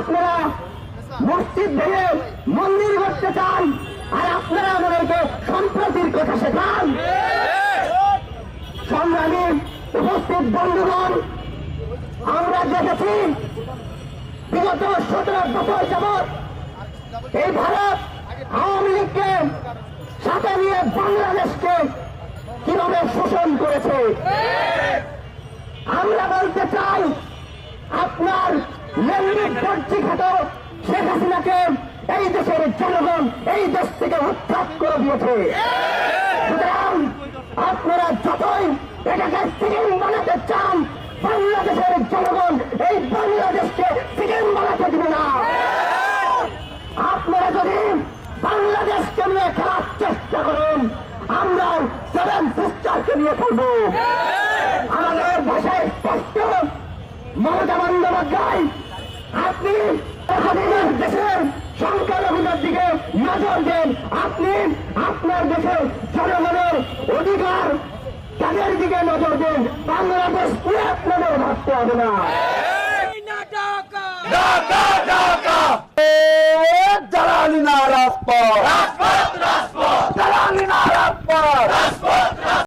আপনারা মসজিদ ভেঙে মন্দির করতে চান, আর আপনারা আমাদেরকে সম্প্রতির কথা শেখান। সংগ্রামী উপস্থিত বন্ধুগণ, আমরা দেখেছি বিগত 17 বছর যাবৎ এই ভারত আওয়ামী লীগকে সাথে নিয়ে বাংলাদেশকে কিভাবে শোষণ করেছে। আমরা বলতে চাই, আপনার লেন্ডিক দর্জি খাত শেখ হাসিনাকে এই দেশের জনগণ এই দেশ থেকে উৎখাত করে দিয়েছে। সুতরাং আপনারা যতই এটাকে সিকিম বানাতে চান, বাংলাদেশের জনগণ এই বাংলাদেশকে সিকিম বানাতে দিবে না। আপনারা যদি বাংলাদেশকে নিয়ে খেলার চেষ্টা করেন, আমরা 7 সিস্টারকে নিয়ে খেলবো। আমাদের ভাষায় স্পষ্ট, মমতা বন্দ্যোপাধ্যায়, আপনি দেশের সংখ্যালঘুদের দিকে নজর দেন। আপনি আপনার দেশের জনগণের অধিকার তাদের দিকে নজর দেন। বাংলাদেশ পুরো আপনাদের ভাবতে হবে না। জ্বালানি না রাজপথ।